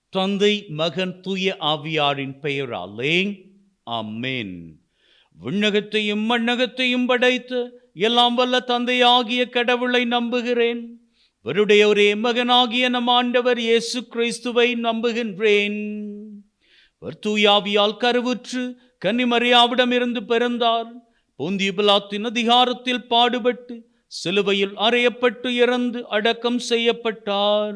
தந்தை, மகன், தூய ஆவியாரின் பெயராலே ஆமென். விண்ணகத்தையும் மண்ணகத்தையும் படைத்து எல்லாம் வல்ல தந்தையாகிய கடவுளை நம்புகிறேன். அவருடைய ஒரே மகனாகிய நம் ஆண்டவர் இயேசு கிறிஸ்துவை நம்புகின்றேன். அவர் தூயாவியால் கருவுற்று கன்னிமரியாவிடமிருந்து பிறந்தார். பொந்திய பிலாத்தின் அதிகாரத்தில் பாடுபட்டு சிலுவையில் அறையப்பட்டு இறந்து அடக்கம் செய்யப்பட்டார்.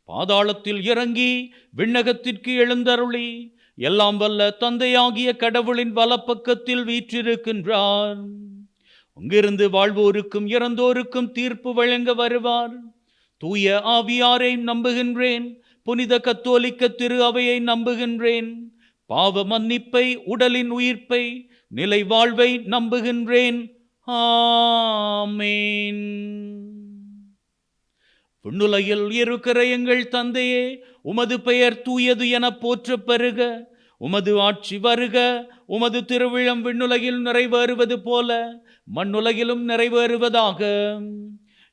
பாதாளத்தில் இறங்கி விண்ணகத்திற்கு எழுந்தருளி எல்லாம் வல்ல தந்தையாகிய கடவுளின் வலப்பக்கத்தில் வீற்றிருக்கின்றார். அங்கிருந்து வாழ்வோருக்கும் இறந்தோருக்கும் தீர்ப்பு வழங்க வருவார். தூய ஆவியாரை நம்புகின்றேன். புனித கத்தோலிக்க திரு அவையை நம்புகின்றேன். பாவ மன்னிப்பை, உடலின் உயிர்ப்பை, நிலை வாழ்வை நம்புகின்றேன். ஆமென். விண்ணுலகில் இருக்கிற எங்கள் தந்தையே, உமது பெயர் தூயது என போற்றப் பெறுக. உமது ஆட்சி வருக. உமது திருவிழம் விண்ணுலகில் நிறைவேறுவது போல மண்ணுலகிலும் நிறைவேறுவதாக.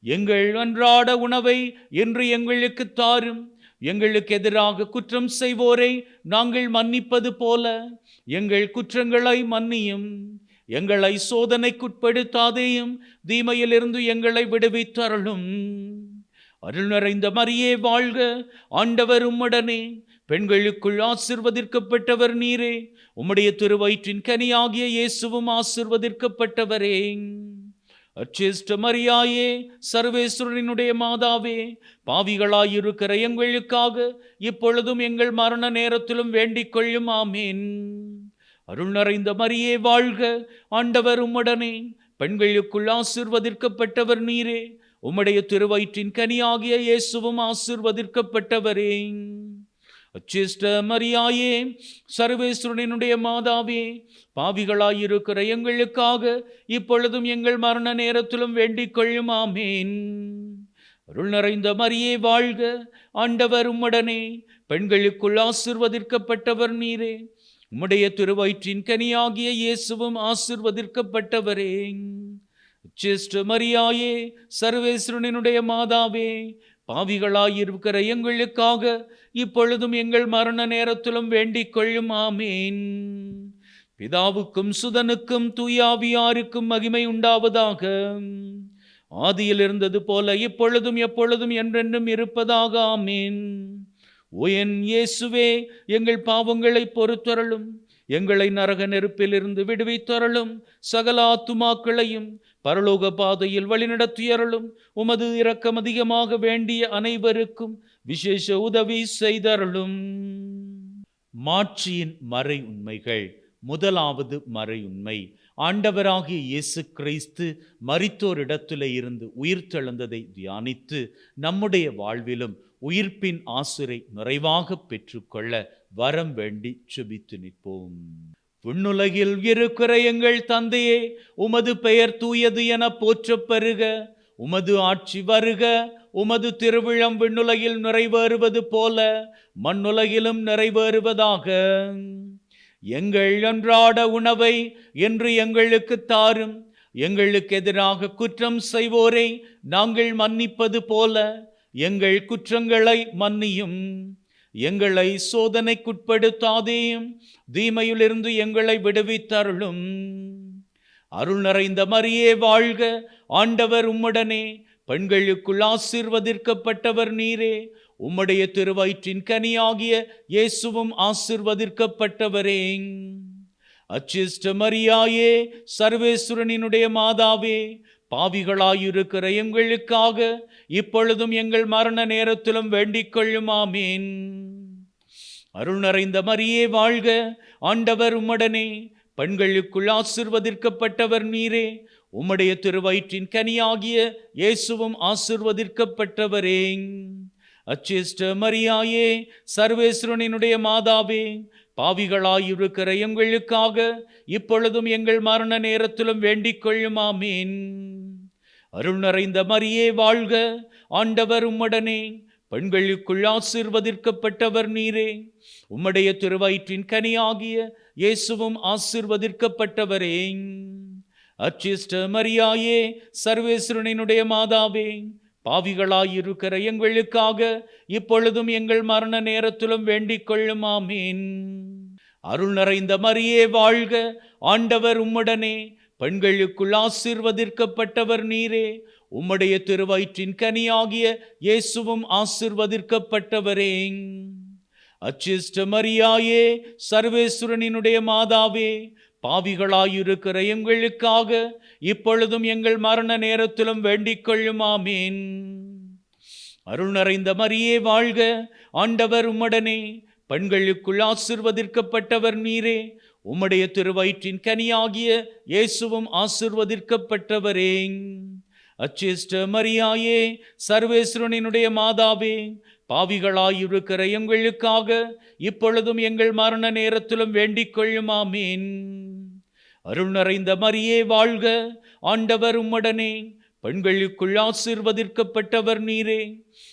எங்கள் அன்றாட உணவை இன்று எங்களுக்கு தாரும். எங்களுக்கு எதிராக குற்றம் செய்வோரை நாங்கள் மன்னிப்பது போல எங்கள் குற்றங்களை மன்னியும். எங்களை சோதனைக்குட்படுத்தாதேயும், தீமையிலிருந்து எங்களை விடுவித்தருளும். அருள் நிறைந்த மரியே வாழ்க. ஆண்டவர் உம்முடனே. பெண்களுக்குள் ஆசீர்வதிக்கப்பட்டவர் நீரே. உம்முடைய திருவயிற்றின் கனியாகிய இயேசுவும் ஆசீர்வதிக்கப்பட்டவரே. அச்சிஷ்ட மரியாயே, சர்வேஸ்வரனுடைய மாதாவே, பாவிகளாயிருக்கிற எங்களுக்காக இப்பொழுதும் எங்கள் மரண நேரத்திலும் வேண்டிக் கொள்ளும். ஆமேன். அருள் நிறைந்த மரியே வாழ்க. ஆண்டவர் உம்முடனே. பெண்களுக்குள் ஆசீர்வதிக்கப்பட்டவர் நீரே. உம்முடைய திருவயிற்றின் கனியாகிய இயேசுவும் ஆசீர்வதிக்கப்பட்டவரே. அச்சிஷ்ட மரியாயே, சர்வேஸ்வரனுடைய மாதாவே, பாவிகளாயிருக்கிற எங்களுக்காக இப்பொழுதும் எங்கள் மரண நேரத்திலும் வேண்டிக் கொள்ளும். ஆமேன். அருள் நிறைந்த மரியே வாழ்க. ஆண்டவர் உம்முடனே. பெண்களுக்குள் ஆசீர்வதிக்கப்பட்டவர் நீரே. உம்முடைய திருவயிற்றின் கனியாகிய இயேசுவும் ஆசீர்வதிக்கப்பட்டவரே. அச்சிஷ்ட மரியாயே, சர்வேஸ்வரனுடைய மாதாவே, பாவிகளாயிருக்கிற எங்களுக்காக இப்பொழுதும் எங்கள் மரண நேரத்திலும் வேண்டிக் கொள்ளும். ஆமேன். பிதாவுக்கும் சுதனுக்கும் தூயாவியாருக்கும் மகிமை உண்டாவதாக. ஆதியில் இருந்தது போல இப்பொழுதும் எப்பொழுதும் என்றென்றும் இருப்பதாக. ஆமேன். ஓ என் இயேசுவே, எங்கள் பாவங்களை பொறுத்தருளும். எங்களை நரக நெருப்பிலிருந்து விடுவித்தருளும். சகல ஆத்துமாக்களையும் பரலோக பாதையில் வழிநடத்தியருளும். உமது இரக்கம் அதிகமாக வேண்டிய அனைவருக்கும் விசேஷ உதவி செய்தருளும். மாட்சியின் மறை உண்மைகள். முதலாவது மறை உண்மை, ஆண்டவராகிய இயேசு கிறிஸ்து மரித்தோரிடத்திலே இருந்து உயிர்த்தெழுந்ததை தியானித்து நம்முடைய வாழ்விலும் உயிர்ப்பின் ஆசிரை நிறைவாக பெற்றுக்கொள்ள வரம் வேண்டி செபித்து நிற்போம். விண்ணுலகில் இருக்கிற எங்கள் தந்தையே, உமது பெயர் தூயது என போற்றப் பெறுக. உமது ஆட்சி வருக. உமது திருவிழம் விண்ணுலகில் நிறைவேறுவது போல மண்ணுலகிலும் நிறைவேறுவதாக. எங்கள் அன்றாட உணவை இன்று எங்களுக்கு தாரும். எங்களுக்கு எதிராக குற்றம் செய்வோரை நாங்கள் மன்னிப்பது போல எங்கள் குற்றங்களை மன்னியும். எங்களை சோதனைக்குட்படுத்தாதேயும், தீமையிலிருந்து எங்களை விடுவித்தருளும். அருள் நிறைந்த மரியே வாழ்க. ஆண்டவர் உம்முடனே. பெண்களுக்குள் ஆசீர்வதிக்கப்பட்டவர் நீரே. உம்முடைய திருவயிற்றின் கனியாகிய இயேசுவும் ஆசீர்வதிக்கப்பட்டவரே. அச்சிஷ்ட மரியாயே, சர்வேஸ்வரனுடைய மாதாவே, பாவிகளாயிருக்கிற எங்களுக்காக இப்பொழுதும் எங்கள் மரண நேரத்திலும் வேண்டிக் கொள்ளும். ஆமேன். அருள் நிறைந்த மரியே வாழ்க. ஆண்டவர் உம்முடனே. பெண்களுக்குள் ஆசீர்வதிக்கப்பட்டவர் நீரே. உம்முடைய திருவயிற்றின் கனியாகிய இயேசுவும் ஆசீர்வதிக்கப்பட்டவரே. அச்சிஷ்ட மரியாயே, சர்வேஸ்வரனுடைய மாதாவே, பாவிகளாயிருக்கிற எங்களுக்காக இப்பொழுதும் எங்கள் மரண நேரத்திலும் வேண்டிக் கொள்ளும். ஆமேன். அருள் நிறைந்த மரியே வாழ்க. ஆண்டவர் உம்முடனே. பெண்களுக்குள் ஆசீர்வதிக்கப்பட்டவர் நீரே. உம்முடைய திருவயிற்றின் கனியாகிய இயேசுவும் ஆசீர்வதிக்கப்பட்டவரே. அச்சிஷ்ட மரியாயே, சர்வேஸ்வரனுடைய மாதாவே, பாவிகளாயிருக்கிற எங்களுக்காக இப்பொழுதும் எங்கள் மரண நேரத்திலும் வேண்டிக் கொள்ளும். ஆமீன். அருள் நிறைந்த மரியே வாழ்க, ஆண்டவர் உம்முடனே, பெண்களுக்குள் ஆசீர்வதிக்கப்பட்டவர் நீரே, உம்முடைய திருவயிற்றின் கனியாகிய இயேசுவும் ஆசீர்வதிக்கப்பட்டவரே. அச்சிஷ்ட மரியாயே, சர்வேஸ்வரனினுடைய மாதாவே, பாவிகளாயிருக்கிற எங்களுக்காக இப்பொழுதும் எங்கள் மரண நேரத்திலும் வேண்டிக் கொள்ளும். ஆமீன். அருள் நிறைந்த மரியே வாழ்க, ஆண்டவர் உம்முடனே, பெண்களுக்குள் ஆசீர்வதிக்கப்பட்டவர் நீரே, உம்முடைய திருவயிற்றின் கனியாகிய இயேசுவும் ஆசீர்வதிக்கப்பட்டவரே. அச்சிஷ்ட மரியாயே, சர்வேஸ்வரனினுடைய மாதாவே, பாவிகளாயிருக்கிற எங்களுக்காக இப்பொழுதும் எங்கள் மரண நேரத்திலும் வேண்டிக் கொள்ளும். ஆமீன். அருள் நிறைந்த மரியே வாழ்க, ஆண்டவர் உம்முடனே, பெண்களுக்குள் ஆசீர்வதிக்கப்பட்டவர் நீரே,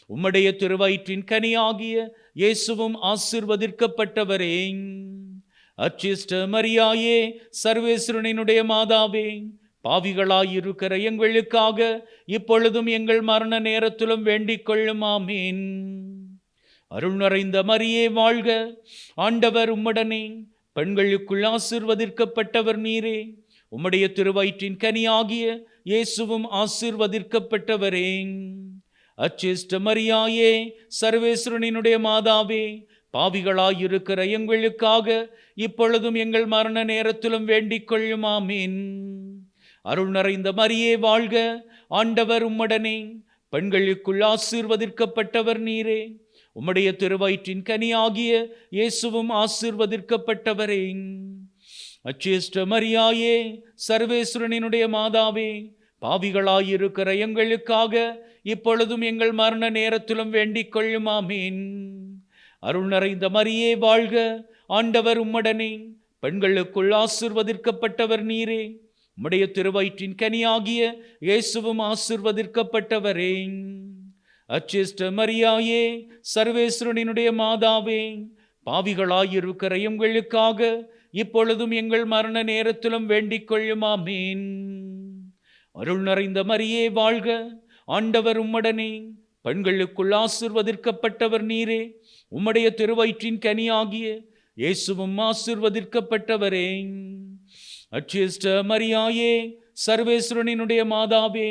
உம்முடைய திருவயிற்றின் கனியாகிய இயேசுவும் ஆசீர்வதிக்கப்பட்டவரே. அச்சிஷ்ட மரியாயே, சர்வேஸ்வரனினுடைய மாதாவே, பாவிகளாயிருக்கிற எங்களுக்காக இப்பொழுதும் எங்கள் மரண நேரத்திலும் வேண்டிக் கொள்ளும். ஆமீன். அருள் நிறைந்த மரியே வாழ்க, ஆண்டவர் உம்முடனே, பெண்களுக்குள் ஆசீர்வதிக்கப்பட்டவர் நீரே, உம்முடைய திருவயிற்றின் கனியாகிய இயேசுவும் ஆசீர்வதிக்கப்பட்டவரே. அச்சிஷ்ட மரியாயே, சர்வேஸ்வரனினுடைய மாதாவே, பாவிகளாயிருக்கிற எங்களுக்காக இப்பொழுதும் எங்கள் மரண நேரத்திலும் வேண்டிக் கொள்ளும். ஆமீன். அருள் நிறைந்த மரியே வாழ்க, ஆண்டவர் உம்முடனே, பெண்களுக்குள் ஆசீர்வதிக்கப்பட்டவர் நீரே, உம்முடைய திருவயிற்றின் கனியாகிய இயேசுவும் ஆசீர்வதிக்கப்பட்டவரே. அச்சிஷ்ட மரியாயே, சர்வேஸ்வரனினுடைய மாதாவே, பாவிகளாயிருக்கிற எங்களுக்காக இப்பொழுதும் எங்கள் மரண நேரத்திலும் வேண்டிக் கொள்ளும். ஆமீன். அருள் நிறைந்த மரியே வாழ்க, ஆண்டவர் உம்முடனே, பெண்களுக்குள் ஆசீர்வதிக்கப்பட்டவர் நீரே, உம்முடைய திருவயிற்றின் கனியாகிய இயேசுவும் ஆசீர்வதிக்கப்பட்டவரே. அச்சிஷ்ட மரியாயே, சர்வேஸ்வரனினுடைய மாதாவே, பாவிகளாயிருக்கிற எங்களுக்காக இப்பொழுதும் எங்கள் மரண நேரத்திலும் வேண்டிக் கொள்ளும். ஆமீன். அருள் நிறைந்த மரியே வாழ்க, ஆண்டவர் உம்முடனே, பெண்களுக்குள் ஆசீர்வதிக்கப்பட்டவர் நீரே, உம்முடைய திருவயிற்றின் கனியாகிய இயேசுவும் ஆசீர்வதிக்கப்பட்டவரே. அச்சிஷ்ட மரியாயே, சர்வேஸ்வரனினுடைய மாதாவே,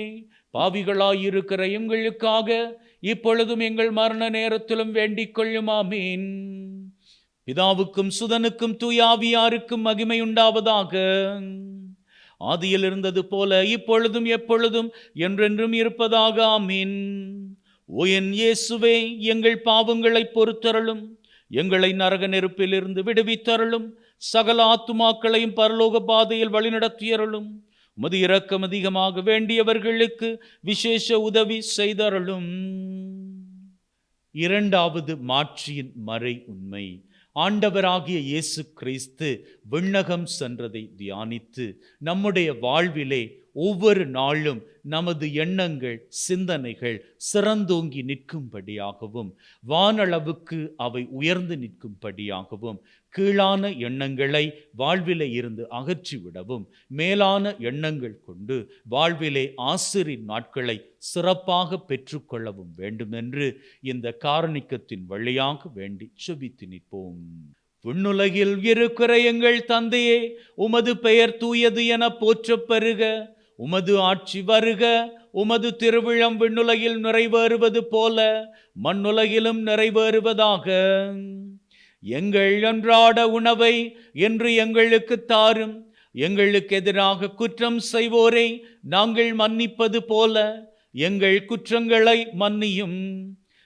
பாவிகளாயிருக்கிற எங்களுக்காக இப்பொழுதும் எங்கள் மரண நேரத்திலும் வேண்டிக் கொள்ளும். ஆமீன். பிதாவுக்கும் சுதனுக்கும் தூயாவியாருக்கும் மகிமை உண்டாவதாக. ஆதியில் இருந்தது போல இப்பொழுதும் எப்பொழுதும் என்றென்றும் இருப்பதாக. ஆமீன். ஓ என் இயேசுவே, எங்கள் பாவங்களை பொறுத்தருளும், எங்களை நரக நெருப்பிலிருந்து விடுவித்தருளும், சகல ஆத்துமாக்களையும் பரலோக பாதையில் வழிநடத்தியருளும், உமது இரக்கம் அதிகமாக வேண்டியவர்களுக்கு விசேஷ உதவி செய்தருளும். இரண்டாவது மாட்சியின் மறை உண்மை. ஆண்டவராகிய இயேசு கிறிஸ்து விண்ணகம் சென்றதை தியானித்து நம்முடைய வாழ்விலே ஒவ்வொரு நாளும் நமது எண்ணங்கள், சிந்தனைகள் சிறந்தோங்கி நிற்கும்படியாகவும், வானளவுக்கு அவை உயர்ந்து நிற்கும்படியாகவும், கீழான எண்ணங்களை வாழ்விலே இருந்து அகற்றிவிடவும், மேலான எண்ணங்கள் கொண்டு வாழ்விலே ஆசிரின் நாட்களை சிறப்பாக பெற்றுக்கொள்ளவும் வேண்டுமென்று இந்த காரணிக்கத்தின் வழியாக வேண்டி செபித்து நிற்போம். விண்ணுலகில் இருக்கிற எங்கள் தந்தையே, உமது பெயர் தூயது என போற்றப் பெறுக. உமது ஆட்சி வருக. உமது திருவிழம் விண்ணுலகில் நிறைவேறுவது போல மண்ணுலகிலும் நிறைவேறுவதாக. எங்கள் அன்றாட உணவை இன்று எங்களுக்கு தாரும். எங்களுக்கு எதிராக குற்றம் செய்வோரை நாங்கள் மன்னிப்பது போல எங்கள் குற்றங்களை மன்னியும்.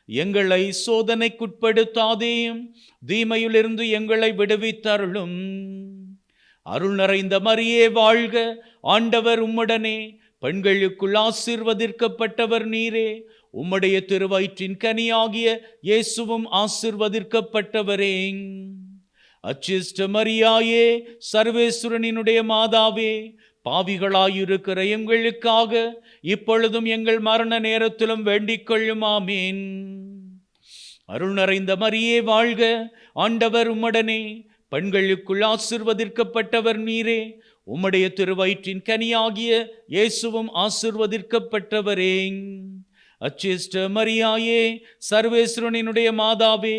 எங்களை சோதனைக்குட்படுத்தாதேயும், தீமையிலிருந்து எங்களை விடுவித்தருளும். அருள் நிறைந்த மரியே வாழ்க, ஆண்டவர் உம்முடனே, பெண்களுக்குள் ஆசீர்வதிக்கப்பட்டவர் நீரே, உம்முடைய திருவயிற்றின் கனியாகிய இயேசுவும் ஆசீர்வதிக்கப்பட்டவரே. அச்சிஷ்ட மரியாயே, சர்வேஸ்வரனினுடைய மாதாவே, பாவிகளாயிருக்கிற எங்களுக்காக இப்பொழுதும் எங்கள் மரண நேரத்திலும் வேண்டிக் கொள்ளும். ஆமீன். அருள் நிறைந்த மரியே வாழ்க, ஆண்டவர் உம்முடனே, பெண்களுக்குள் ஆசீர்வதிக்கப்பட்டவர் நீரே, உம்முடைய திருவயிற்றின் கனியாகிய இயேசுவும் ஆசீர்வதிக்கப்பட்டவரே. அச்சிஷ்ட மரியாயே, சர்வேஸ்வரனினுடைய மாதாவே,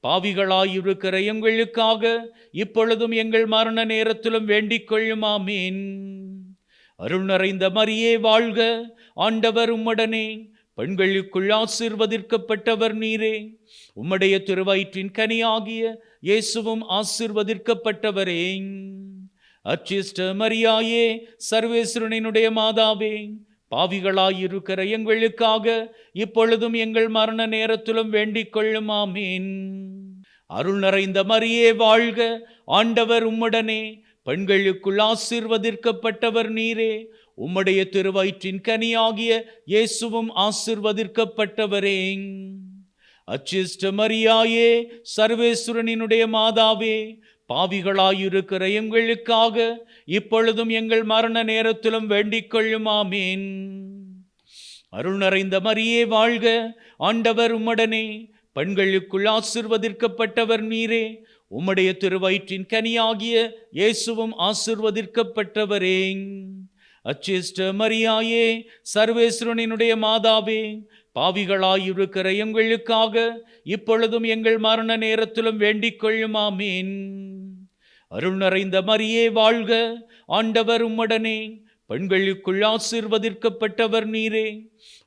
பாவிகளாயிருக்கிற எங்களுக்காக இப்பொழுதும் எங்கள் மரண நேரத்திலும் வேண்டிக் கொள்ளும். ஆமீன். அருள் நிறைந்த மரியே வாழ்க, ஆண்டவர் உம்முடனே, பெண்களுக்குள் ஆசீர்வதிக்கப்பட்டவர் நீரே. உம்முடைய திருவயிற்றின் கனியாகிய இயேசுவும் ஆசீர்வதிக்கப்பட்டவரே. அச்சிஷ்ட மரியாயே, சர்வேஸ்வரனினுடைய மாதாவே, பாவிகளாயிருக்கிற எங்களுக்காக இப்பொழுதும் எங்கள் மரண நேரத்திலும் வேண்டிக் கொள்ளும். ஆமீன். அருள் நிறைந்த மரியே வாழ்க, ஆண்டவர் உம்முடனே, பெண்களுக்குள் ஆசீர்வதிக்கப்பட்டவர் நீரே. உம்முடைய திருவயிற்றின் கனியாகிய இயேசுவும் ஆசீர்வதிக்கப்பட்டவரே. அச்சிஷ்ட மரியாயே, சர்வேஸ்வரனினுடைய மாதாவே, பாவிகளாயிருக்கிற எங்களுக்காக இப்பொழுதும் எங்கள் மரண நேரத்திலும் வேண்டிக் கொள்ளும். ஆமீன். அருள் நிறைந்த மரியே வாழ்க, ஆண்டவர் உம்முடனே, பெண்களுக்குள் ஆசீர்வதிக்கப்பட்டவர் நீரே. உம்முடைய திருவயிற்றின் கனியாகிய இயேசுவும் ஆசீர்வதிக்கப்பட்டவரே. அச்சிஷ்ட மரியாயே, சர்வேஸ்வரனினுடைய மாதாவே, பாவிகளாயிருக்கிற எங்களுக்காக இப்பொழுதும் எங்கள் மரண நேரத்திலும் வேண்டிக் கொள்ளும். ஆமீன். அருள் நிறைந்த மரியே வாழ்க, ஆண்டவர் உம்முடனே, பெண்களுக்குள் ஆசீர்வதிக்கப்பட்டவர் நீரே.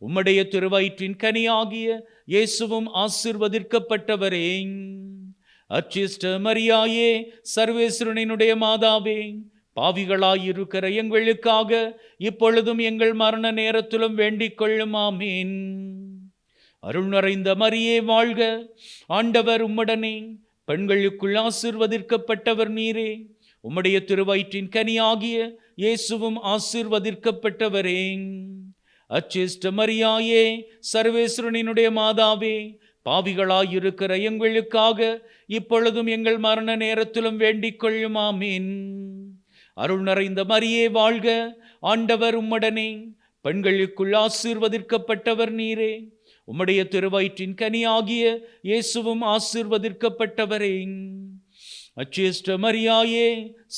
உம்முடைய திருவயிற்றின் கனியாகிய இயேசுவும் ஆசீர்வதிக்கப்பட்டவரே. அச்சிஷ்ட மரியாயே, சர்வேஸ்வரனினுடைய மாதாவே, பாவிகளாயிருக்கிற எங்களுக்காக இப்பொழுதும் எங்கள் மரண நேரத்திலும் வேண்டிக் கொள்ளும். ஆமீன். அருள் நிறைந்த மரியே வாழ்க, ஆண்டவர் உம்முடனே, பெண்களுக்குள் ஆசீர்வதிக்கப்பட்டவர் நீரே. உம்முடைய திருவயிற்றின் கனியாகிய இயேசுவும் ஆசீர்வதிக்கப்பட்டவரே. அச்சிஷ்ட மரியாயே, சர்வேஸ்வரனினுடைய மாதாவே, பாவிகளாயிருக்கிற எங்களுக்காக இப்பொழுதும் எங்கள் மரண நேரத்திலும் வேண்டிக் கொள்ளும். ஆமீன். அருள் நிறைந்த மரியே வாழ்க, ஆண்டவர் உம்முடனே, பெண்களுக்குள் ஆசீர்வதிக்கப்பட்டவர் நீரே. உம்முடைய திருவயிற்றின் கனியாகிய இயேசுவும் ஆசீர்வதிக்கப்பட்டவரே. அச்சிஷ்ட மரியாயே,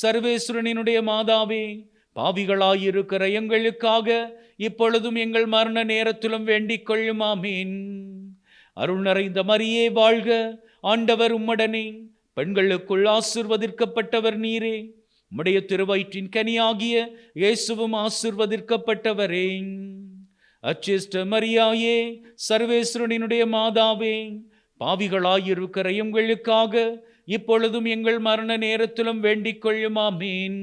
சர்வேஸ்வரனினுடைய மாதாவே, பாவிகளாயிருக்கிற எங்களுக்காக இப்பொழுதும் எங்கள் மரண நேரத்திலும் வேண்டிக் கொள்ளும். ஆமீன். அருள் நிறைந்த மரியே வாழ்க, ஆண்டவர் உம்முடனே, பெண்களுக்குள் ஆசீர்வதிக்கப்பட்டவர் நீரே. உம்முடைய திருவயிற்றின் கனியாகிய இயேசுவும் ஆசீர்வதிக்கப்பட்டவரே. அச்சிஷ்ட மரியாயே, சர்வேஸ்வரனினுடைய மாதாவே, பாவிகளாயிருக்கிற எங்களுக்காக இப்பொழுதும் எங்கள் மரண நேரத்திலும் வேண்டிக் கொள்ளும். ஆமீன்.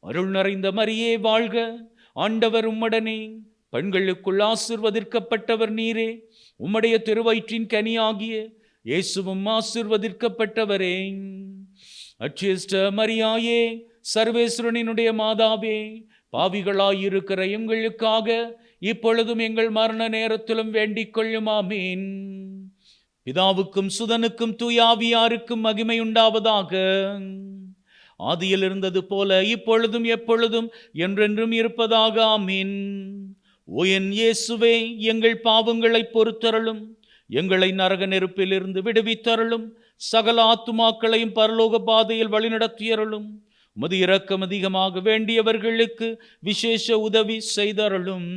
அருள் நிறைந்த மரியே வாழ்க, ஆண்டவர் உம்முடனே, பெண்களுக்குள் ஆசீர்வதிக்கப்பட்டவர் நீரே. உம்முடைய திருவயிற்றின் கனியாகிய இயேசுவும் ஆசீர்வதிக்கப்பட்டவரே. அச்சிஷ்ட மரியாயே, சர்வேஸ்வரனினுடைய மாதாவே, பாவிகளாயிருக்கிற எங்களுக்காக இப்பொழுதும் எங்கள் மரண நேரத்திலும் வேண்டிக் கொள்ளும். ஆமீன். பிதாவுக்கும் சுதனுக்கும் தூயாவியாருக்கும் மகிமை உண்டாவதாக. ஆதியில் இருந்தது போல இப்பொழுதும் எப்பொழுதும் என்றென்றும் இருப்பதாக. ஆமீன். ஓ என் இயேசுவே, எங்கள் பாவங்களை பொறுத்தருளும், எங்களை நரக நெருப்பிலிருந்து விடுவித்தருளும், சகல ஆத்துமாக்களையும் பரலோக பாதையில் வழிநடத்தியருளும். உமது இரக்கம் அதிகமாக வேண்டியவர்களுக்கு விசேஷ உதவி செய்தருளும்.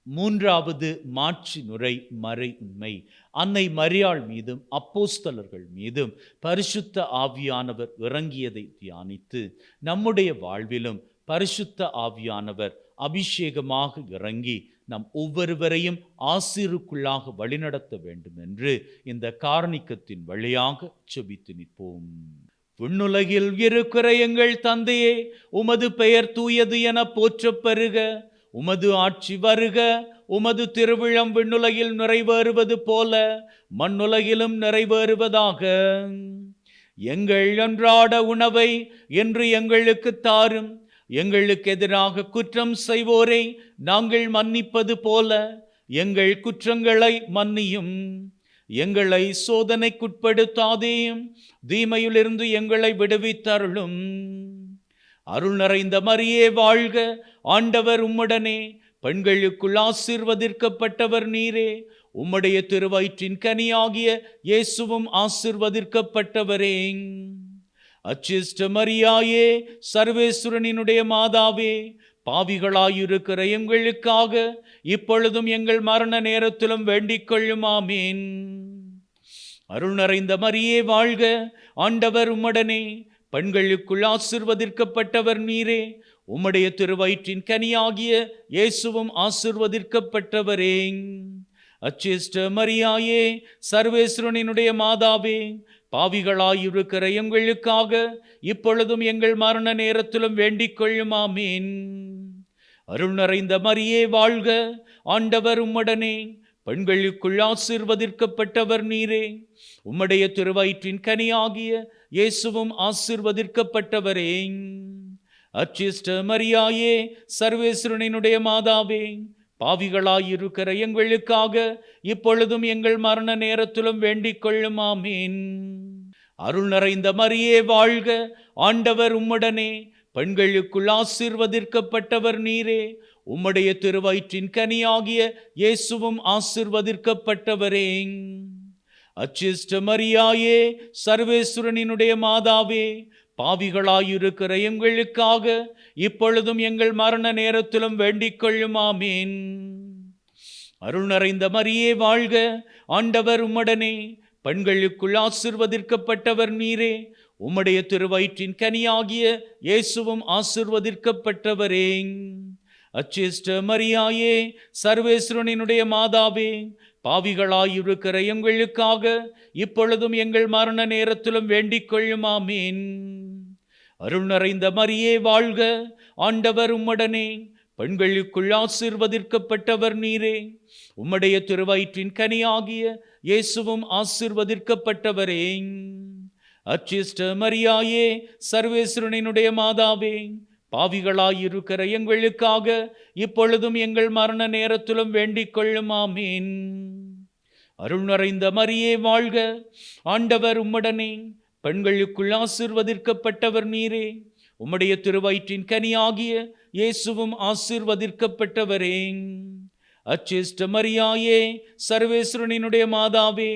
மூன்றாவது மாட்சி நுரை மறை உண்மை. அன்னை மரியாள் மீதும் அப்போஸ்தலர்கள் மீதும் பரிசுத்த ஆவியானவர் இறங்கியதை தியானித்து நம்முடைய வாழ்விலும் பரிசுத்த ஆவியானவர் அபிஷேகமாக இறங்கி நம் ஒவ்வொருவரையும் ஆசீருக்குள்ளாக வழிநடத்த வேண்டும் என்று இந்த காரணிக்கத்தின் வழியாக செபித்து நிற்போம். விண்ணுலகில் இருக்கிற எங்கள் தந்தையே, உமது பெயர் தூயது என போற்றப் பெறுக. உமது ஆட்சி வருக. உமது திருவிழம் விண்ணுலகில் நிறைவேறுவது போல மண்ணுலகிலும் நிறைவேறுவதாக. எங்கள் அன்றாட உணவை என்று எங்களுக்கு தாரும். எங்களுக்கு எதிராக குற்றம் செய்வோரை நாங்கள் மன்னிப்பது போல எங்கள் குற்றங்களை மன்னியும். எங்களை சோதனைக்குட்படுத்தாதேயும், தீமையிலிருந்து எங்களை விடுவித்தருளும். அருள் நிறைந்த மரியே வாழ்க, ஆண்டவர் உம்முடனே, பெண்களுக்குள் ஆசீர்வதிக்கப்பட்டவர் நீரே. உம்முடைய திருவயிற்றின் கனியாகிய இயேசுவும் ஆசீர்வதிக்கப்பட்டவரே. அச்சிஷ்ட மரியாயே, சர்வேஸ்வரனினுடைய மாதாவே, பாவிகளாயிருக்கிற எங்களுக்காக இப்பொழுதும் எங்கள் மரண நேரத்திலும் வேண்டிக் கொள்ளும். ஆமீன். அருள் நிறைந்த மரியே வாழ்க, ஆண்டவர் உம்முடனே, பெண்களுக்குள் ஆசீர்வதிக்கப்பட்டவர் நீரே, உம்முடைய திருவயிற்றின் கனியாகிய இயேசுவும் ஆசீர்வதிக்கப்பட்டவரே. அச்சிஷ்ட மரியாயே, சர்வேஸ்வரனினுடைய மாதாவே, பாவிகளாயிருக்கிற எங்களுக்காக இப்பொழுதும் எங்கள் மரண நேரத்திலும் வேண்டிக் கொள்ளும். ஆமீன். அருள் நிறைந்த மரியே வாழ்க, ஆண்டவர் உம்முடனே, பெண்களுக்குள் ஆசீர்வதிக்கப்பட்டவர் நீரே, உம்முடைய திருவயிற்றின் கனியாகிய இயேசுவும் ஆசீர்வதிக்கப்பட்டவரே. அச்சிஷ்ட மரியாயே, சர்வேஸ்வரனினுடைய மாதாவே, பாவிகளாயிருக்கிற எங்களுக்காக இப்பொழுதும் எங்கள் மரண நேரத்திலும் வேண்டிக் கொள்ளும். ஆமீன். அருள் நிறைந்த மரியே வாழ்க, ஆண்டவர் உம்முடனே, பெண்களுக்குள் ஆசீர்வதிக்கப்பட்டவர் நீரே, உம்முடைய திருவயிற்றின் கனியாகிய இயேசுவும் ஆசீர்வதிக்கப்பட்டவரே. அச்சிஷ்ட மரியாயே, சர்வேஸ்வரனினுடைய மாதாவே, பாவிகளாயிருக்கிற எங்களுக்காக இப்பொழுதும் எங்கள் மரண நேரத்திலும் வேண்டிக் கொள்ளும். ஆமீன். அருள் நிறைந்த மரியே வாழ்க, ஆண்டவர் உம்முடனே, பெண்களுக்குள் ஆசீர்வதிக்கப்பட்டவர் நீரே, உம்முடைய திருவயிற்றின் கனியாகிய இயேசுவும் ஆசீர்வதிக்கப்பட்டவரே. அச்சிஷ்ட மரியாயே, சர்வேஸ்வரனினுடைய மாதாவே, பாவிகளாயிருக்கிற எங்களுக்காக இப்பொழுதும் எங்கள் மரண நேரத்திலும் வேண்டிக் கொள்ளும். ஆமீன். அருள் நிறைந்த மரியே வாழ்க, ஆண்டவர் உம்முடனே, பெண்களுக்குள் ஆசீர்வதிக்கப்பட்டவர் நீரே, உம்முடைய திருவயிற்றின் கனியாகிய இயேசுவும் ஆசீர்வதிக்கப்பட்டவரே. அச்சிஷ்ட மரியாயே, சர்வேஸ்வரனினுடைய மாதாவே, பாவிகளாயிருக்கிற எங்களுக்காக இப்பொழுதும் எங்கள் மரண நேரத்திலும் வேண்டிக் கொள்ளும். ஆமீன். அருள் நிறைந்த மரியே வாழ்க, ஆண்டவர் உம்முடனே, பெண்களுக்குள் ஆசீர்வதிக்கப்பட்டவர் நீரே, உம்முடைய திருவயிற்றின் கனியாகிய இயேசுவும் ஆசீர்வதிக்கப்பட்டவரே. அச்சிஷ்ட மரியாயே, சர்வேஸ்வரனினுடைய மாதாவே,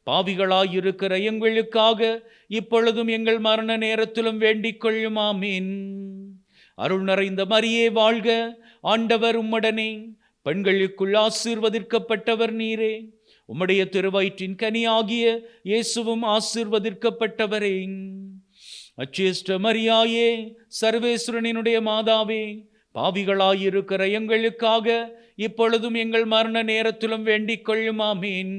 பாவிகளாயிருக்கிற எங்களுக்காக இப்பொழுதும் எங்கள் மரண நேரத்திலும் வேண்டிக் கொள்ளும். ஆமீன். அருள் நிறைந்த மரியே வாழ்க, ஆண்டவர் உம்முடனே, பெண்களுக்குள் ஆசீர்வதிக்கப்பட்டவர் நீரே, உம்முடைய திருவயிற்றின் கனியாகிய இயேசுவும் ஆசீர்வதிக்கப்பட்டவரே. அச்சிஷ்ட மரியாயே, சர்வேஸ்வரனினுடைய மாதாவே, பாவிகளாயிருக்கிற எங்களுக்காக இப்பொழுதும் எங்கள் மரண நேரத்திலும் வேண்டிக் கொள்ளும். ஆமீன்.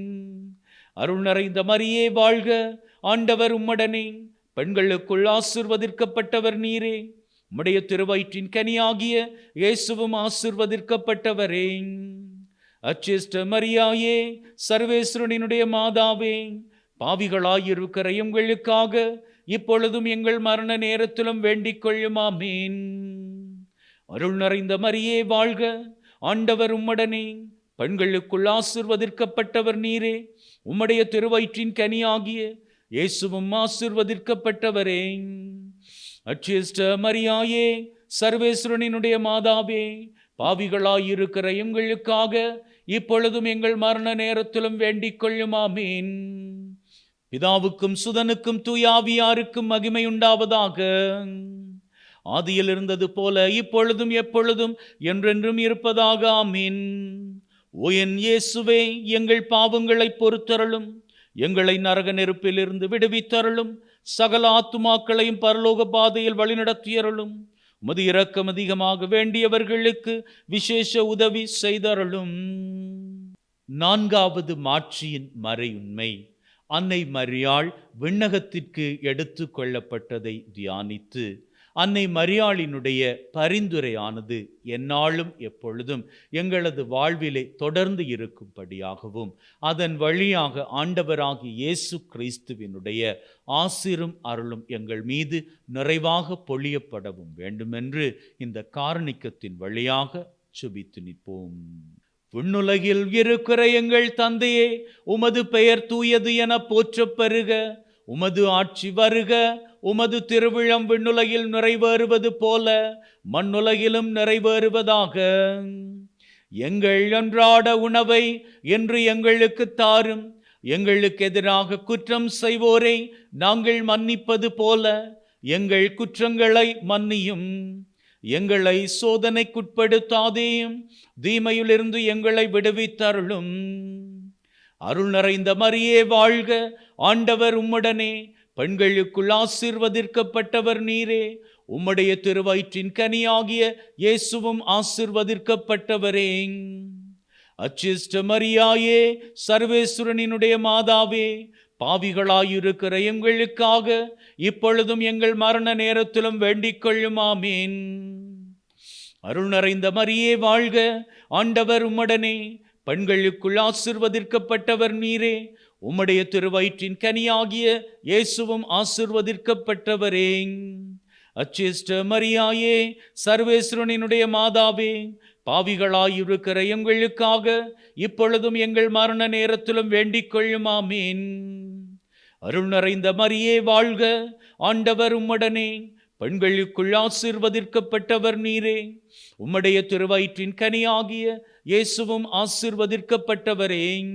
அருள் நிறைந்த மரியே வாழ்க, ஆண்டவர் உம்முடனே, பெண்களுக்குள் ஆசீர்வதிக்கப்பட்டவர் நீரே, உம்முடைய திருவயிற்றின் கனியாகிய இயேசுவும் ஆசீர்வதிக்கப்பட்டவரே. அச்சிஷ்ட மரியாயே, சர்வேஸ்வரனினுடைய மாதாவே, பாவிகளாயிருக்கிற எங்களுக்காக இப்பொழுதும் எங்கள் மரண நேரத்திலும் வேண்டிக் கொள்ளும். ஆமீன். அருள் நிறைந்த மரியே வாழ்க, ஆண்டவர் உம்முடனே, பெண்களுக்குள் ஆசீர்வதிக்கப்பட்டவர் நீரே, உம்முடைய திருவயிற்றின் கனியாகிய இயேசுவும் ஆசீர்வதிக்கப்பட்டவரே. அச்சிஷ்ட மரியாயே, சர்வேஸ்வரனினுடைய மாதாவே, பாவிகளாயிருக்கிற எங்களுக்காக இப்பொழுதும் எங்கள் மரண நேரத்திலும் வேண்டிக் கொள்ளும். ஆமீன். பிதாவுக்கும் சுதனுக்கும் தூயாவியாருக்கும் மகிமை உண்டாவதாக. ஆதியில் இருந்தது போல இப்பொழுதும் எப்பொழுதும் என்றென்றும் இருப்பதாக. ஆமீன். ஓ என் இயேசுவே, எங்கள் பாவங்களை பொறுத்தருளும், எங்களை நரக நெருப்பிலிருந்து விடுவித்தருளும், சகல ஆத்துமாக்களையும் பரலோக பாதையில் வழிநடத்தியருளும். உமது இரக்கம் அதிகமாக வேண்டியவர்களுக்கு விசேஷ உதவி செய்தருளும். நான்காவது மாட்சியின் மறையுண்மை. அன்னை மரியாள் விண்ணகத்திற்கு எடுத்து கொள்ளப்பட்டதை தியானித்து அன்னை மரியாளினுடைய பரிந்துரையானது எந்நாளும் எப்பொழுதும் எங்களது வாழ்விலே தொடர்ந்து இருக்கும்படியாகவும் அதன் வழியாக ஆண்டவராகிய இயேசு கிறிஸ்துவினுடைய ஆசீரும் அருளும் எங்கள் மீது நிறைவாக பொழியப்படவும் வேண்டுமென்று இந்த காரணிக்கத்தின் வழியாக சுபித்து நிற்போம். விண்ணுலகில் இருக்கிற எங்கள் தந்தையே, உமது பெயர் தூயது என போற்றப் பெறுக. உமது ஆட்சி வருக. உமது திருவிழம் விண்ணுலகில் நிறைவேறுவது போல மண்ணுலகிலும் நிறைவேறுவதாக. எங்கள் அன்றாட உணவை இன்று எங்களுக்கு தாரும். எங்களுக்கு எதிராக குற்றம் செய்வோரை நாங்கள் மன்னிப்பது போல எங்கள் குற்றங்களை மன்னியும். எங்களை சோதனைக்குட்படுத்தாதேயும், தீமையிலிருந்து எங்களை விடுவித்தருளும். அருள் நிறைந்த மரியே வாழ்க, ஆண்டவர் உம்முடனே, பெண்களுக்குள் ஆசீர்வதிக்கப்பட்டவர் நீரே. உம்முடைய திருவயிற்றின் கனியாகிய இயேசுவும் ஆசீர்வதிக்கப்பட்டவரே. அச்சிஷ்ட மரியாயே, சர்வேஸ்வரனினுடைய மாதாவே, பாவிகளாயிருக்கிற எங்களுக்காக இப்பொழுதும் எங்கள் மரண நேரத்திலும் வேண்டிக் கொள்ளும். ஆமேன். அருள் நிறைந்த மரியே வாழ்க, ஆண்டவர் உம்முடனே, பெண்களுக்குள் ஆசீர்வதிக்கப்பட்டவர் நீரே. உம்முடைய திருவயிற்றின் கனியாகிய இயேசுவும் ஆசீர்வதிக்கப்பட்டவரே. அச்சிஷ்ட மரியாயே, சர்வேஸ்வரனினுடைய மாதாவே, பாவிகளாயிருக்கிற எங்களுக்காக இப்பொழுதும் எங்கள் மரண நேரத்திலும் வேண்டிக் கொள்ளும். ஆமேன். அருள் நிறைந்த மரியே வாழ்க, ஆண்டவர் உம்முடனே, பெண்களுக்குள் ஆசீர்வதிக்கப்பட்டவர் நீரே. உம்முடைய திருவயிற்றின் கனியாகிய இயேசுவும் ஆசீர்வதிக்கப்பட்டவரே.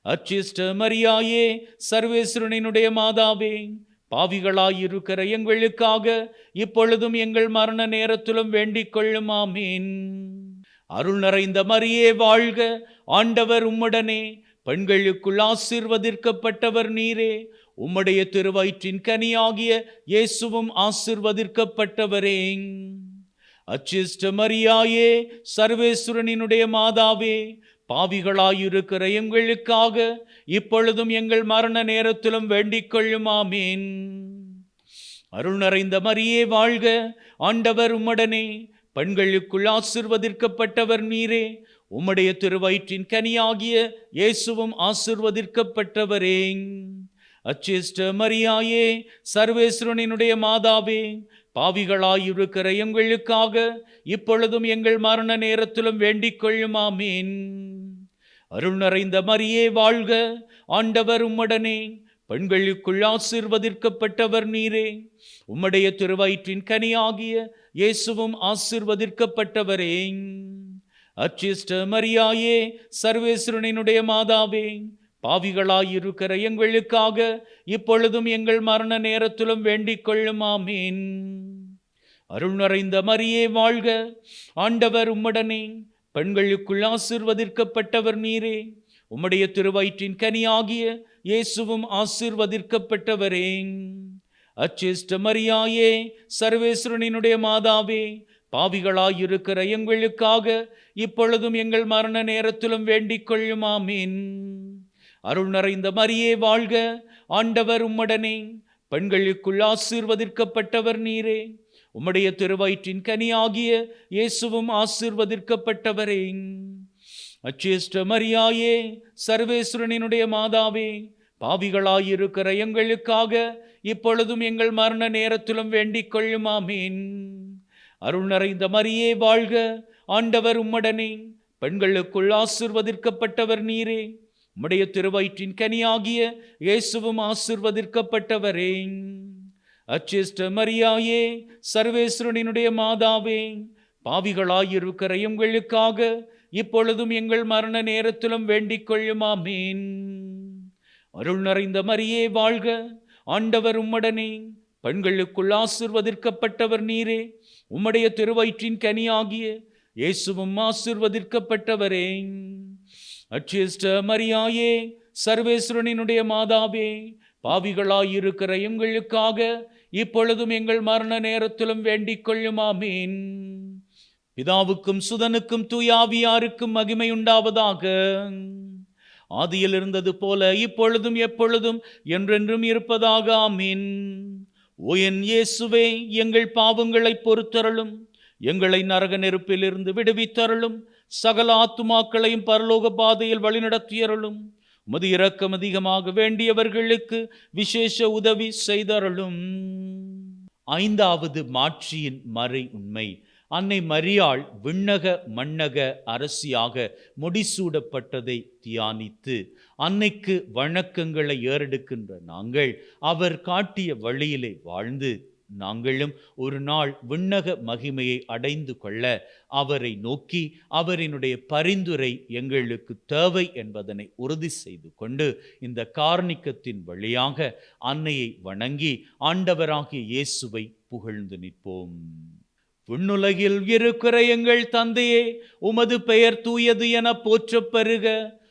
அச்சிஷ்ட மரியாயே, சர்வேஸ்வரனினுடைய மாதாவே, பாவிகளாயிருக்கிற எங்களுக்காக இப்பொழுதும் எங்கள் மரண நேரத்திலும் வேண்டிக் கொள்ளும். ஆமேன். அருள் நிறைந்த மரியே வாழ்க, ஆண்டவர் உம்முடனே, பெண்களுக்குள் ஆசீர்வதிக்கப்பட்டவர் நீரே. உம்முடைய திருவயிற்றின் கனியாகிய இயேசுவும் ஆசீர்வதிக்கப்பட்டவரே. அச்சிஷ்ட மரியாயே, சர்வேஸ்வரனினுடைய மாதாவே, பாவிகளாயிருக்கிற எங்களுக்காக இப்பொழுதும் எங்கள் மரண நேரத்திலும் வேண்டிக் கொள்ளும். ஆமேன். அருள் நிறைந்த மரியே வாழ்க, ஆண்டவர் உம்முடனே, பெண்களுக்குள் ஆசீர்வதிக்கப்பட்டவர் நீரே. உம்முடைய திருவயிற்றின் கனியாகிய இயேசுவும் ஆசீர்வதிக்கப்பட்டவரே. அச்சிஷ்ட மரியாயே, சர்வேஸ்வரனினுடைய மாதாவே, பாவிகளாயிருக்கிற எங்களுக்காக இப்பொழுதும் எங்கள் மரண நேரத்திலும் வேண்டிக் கொள்ளும். ஆமேன். அருள் நிறைந்த மரியே வாழ்க, ஆண்டவர் உம்முடனே, பெண்களுக்குள் ஆசீர்வதிக்கப்பட்டவர் நீரே. உம்முடைய திருவயிற்றின் கனியாகிய இயேசுவும் ஆசீர்வதிக்கப்பட்டவரே. அச்சிஷ்ட மரியாயே, சர்வேஸ்வரனினுடைய மாதாவே, பாவிகளாயிருக்கிற எங்களுக்காக இப்பொழுதும் எங்கள் மரண நேரத்திலும் வேண்டிக் கொள்ளும். ஆமேன். அருள் நிறைந்த மரியே வாழ்க, ஆண்டவர் உம்முடனே, பெண்களுக்குள் ஆசீர்வதிக்கப்பட்டவர் நீரே. உம்முடைய திருவயிற்றின் கனியாகிய இயேசுவும் ஆசீர்வதிக்கப்பட்டவரே. அச்சிஷ்ட மரியாயே, சர்வேஸ்வரனினுடைய மாதாவே, பாவிகளாயிருக்கிற எங்களுக்காக இப்பொழுதும் எங்கள் மரண நேரத்திலும் வேண்டிக் கொள்ளும். ஆமேன். அருள் நிறைந்த மரியே வாழ்க, ஆண்டவர் உம்முடனே, பெண்களுக்குள் ஆசீர்வதிக்கப்பட்டவர் நீரே. உம்முடைய திருவயிற்றின் கனியாகிய இயேசுவும் ஆசீர்வதிக்கப்பட்டவரே. அச்சிஷ்ட மரியாயே, சர்வேஸ்வரனினுடைய மாதாவே, பாவிகளாயிருக்கிற எங்களுக்காக இப்பொழுதும் எங்கள் மரண நேரத்திலும் வேண்டிக் கொள்ளும். ஆமேன். அருள் நிறைந்த மரியே வாழ்க, ஆண்டவர் உம்முடனே, பெண்களுக்குள் ஆசீர்வதிக்கப்பட்டவர் நீரே. உம்முடைய திருவயிற்றின் கனியாகிய இயேசுவும் ஆசீர்வதிக்கப்பட்டவரே. அச்சிஷ்ட மரியாயே, சர்வேஸ்வரனினுடைய மாதாவே, பாவிகளாயிருக்கிற எங்களுக்காக இப்பொழுதும் எங்கள் மரண நேரத்திலும் வேண்டிக் கொள்ளும். ஆமேன். அருள் நிறைந்த மரியே வாழ்க, ஆண்டவர் உம்முடனே, பெண்களுக்குள் ஆசீர்வதிக்கப்பட்டவர் நீரே. உம்முடைய திருவயிற்றின் கனியாகிய இயேசுவும் ஆசீர்வதிக்கப்பட்டவரே. அச்சிஷ்ட மரியாயே, சர்வேஸ்வரனினுடைய மாதாவே, பாவிகளாயிருக்கிற எங்களுக்காக இப்பொழுதும் எங்கள் மரண நேரத்திலும் வேண்டிக் கொள்ளும். ஆமேன். பிதாவுக்கும் சுதனுக்கும் தூயாவியாருக்கும் மகிமை உண்டாவதாக. ஆதியில் இருந்தது போல இப்பொழுதும் எப்பொழுதும் என்றென்றும் இருப்பதாக. ஆமீன். ஓ என் இயேசுவே, எங்கள் பாவங்களை பொறுத்தருளும், எங்களை நரக நெருப்பிலிருந்து விடுவித்தருளும், சகல ஆத்துமாக்களையும் பரலோக பாதையில் வழிநடத்தியருளும். உமது இரக்கம் அதிகமாக வேண்டியவர்களுக்கு விசேஷ உதவி செய்தருளும். ஐந்தாவது மாட்சியின் மறை உண்மை. அன்னை மரியாள் விண்ணக மண்ணக அரசியாக முடிசூடப்பட்டதை தியானித்து அன்னைக்கு வணக்கங்களை ஏறெடுக்கின்ற நாங்கள் அவர் காட்டிய வழியிலே வாழ்ந்து நாங்களும் ஒரு நாள் விண்ணக மகிமையை அடைந்து கொள்ள அவரை நோக்கி அவரினுடைய பரிந்துரை எங்களுக்கு தேவை என்பதனை உறுதி செய்து கொண்டு இந்த கார்ணிக்கத்தின் வழியாக அன்னையை வணங்கி ஆண்டவராகிய இயேசுவை புகழ்ந்து நிற்போம். விண்ணுலகில் இருக்கிற எங்கள் தந்தையே, உமது பெயர் தூயது என போற்றப் பெறுக.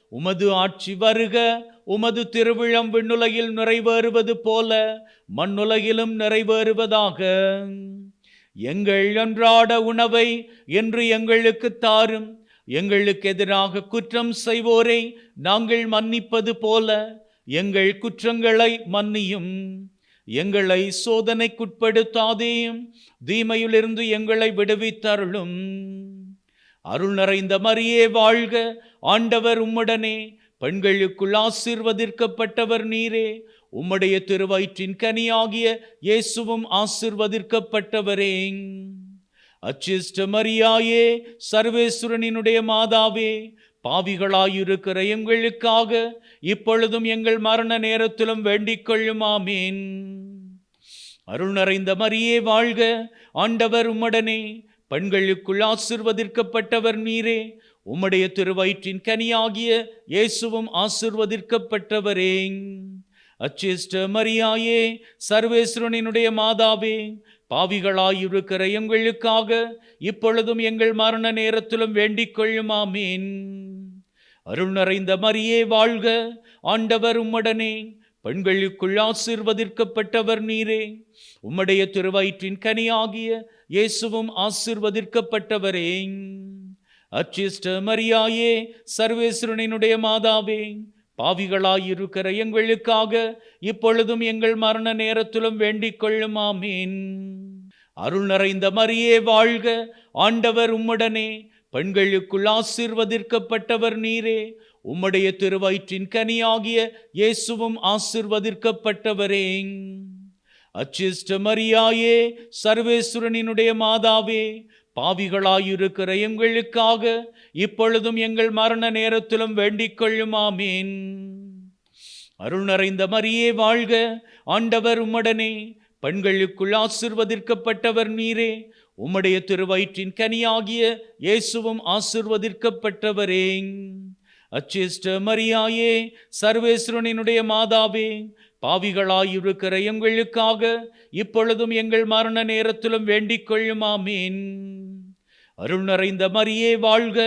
உமது ஆட்சி வருக. உமது திருவிழம் விண்ணுலகில் நிறைவேறுவது போல மண்ணுலகிலும் நிறைவேறுவதாக. எங்கள் அன்றாட உணவை இன்று எங்களுக்கு தாரும். எங்களுக்கு எதிராக குற்றம் செய்வோரை நாங்கள் மன்னிப்பது போல எங்கள் குற்றங்களை மன்னியும். எங்களை சோதனைக்குட்படுத்தாதேயும், தீமையிலிருந்து எங்களை விடுவித்தருளும். அருள் நிறைந்த மரியே வாழ்க. ஆண்டவர் உம்முடனே, பெண்களுக்குள் ஆசீர்வதிக்கப்பட்டவர் நீரே. உம்முடைய திருவயிற்றின் கனியாகிய இயேசுவும் ஆசீர்வதிக்கப்பட்டவரே. அச்சிஷ்ட மரியாயே, சர்வேஸ்வரனினுடைய மாதாவே, பாவிகளாயிருக்கிற எங்களுக்காக இப்பொழுதும் எங்கள் மரண நேரத்திலும் வேண்டிக் கொள்ளும். ஆமீன். அருள் நிறைந்த மரியே வாழ்க. ஆண்டவர் உம்முடனே, பெண்களுக்குள் ஆசீர்வதிக்கப்பட்டவர் நீரே. உம்முடைய திருவயிற்றின் கனியாகிய இயேசுவும் ஆசீர்வதிக்கப்பட்டவரே. அச்சிஷ்ட மரியாயே, சர்வேஸ்வரனினுடைய மாதாவே, பாவிகளாயிருக்கிற எங்களுக்காக இப்பொழுதும் எங்கள் மரண நேரத்திலும் வேண்டிக் கொள்ளும். ஆமீன். அருள் நிறைந்த மரியே வாழ்க. ஆண்டவர் உம்முடனே, பெண்களுக்குள் ஆசீர்வதிக்கப்பட்டவர் நீரே. உம்முடைய திருவயிற்றின் கனியாகிய இயேசுவும் ஆசீர்வதிக்கப்பட்டவரே. அச்சிஷ்ட மரியாயே, சர்வேஸ்வரனினுடைய மாதாவே, பாவிகளாயிருக்கிற எங்களுக்காக இப்பொழுதும் எங்கள் மரண நேரத்திலும் வேண்டிக் கொள்ளும். ஆமீன். அருள் நிறைந்த மரியே வாழ்க. ஆண்டவர் உம்முடனே, பெண்களுக்குள் ஆசீர்வதிக்கப்பட்டவர் நீரே. உம்முடைய திருவயிற்றின் கனியாகிய இயேசுவும் ஆசீர்வதிக்கப்பட்டவரே. அச்சிஷ்ட மரியாயே, சர்வேஸ்வரனினுடைய மாதாவே, பாவிகளாயிருக்கிற எங்களுக்காக இப்பொழுதும் எங்கள் மரண நேரத்திலும் வேண்டிக் கொள்ளும். ஆமீன். அருள் நிறைந்த மரியே வாழ்க. ஆண்டவர் உம்முடனே, பெண்களுக்குள் ஆசீர்வதிக்கப்பட்டவர் நீரே. உம்முடைய திருவயிற்றின் கனியாகிய இயேசுவும் ஆசீர்வதிக்கப்பட்டவரே. அச்சிஷ்ட மரியாயே, சர்வேஸ்வரனினுடைய மாதாவே, பாவிகளாயிருக்கிற எங்களுக்காக இப்பொழுதும் எங்கள் மரண நேரத்திலும் வேண்டிக் கொள்ளும். ஆமீன். அருள் நிறைந்த மரியே வாழ்க.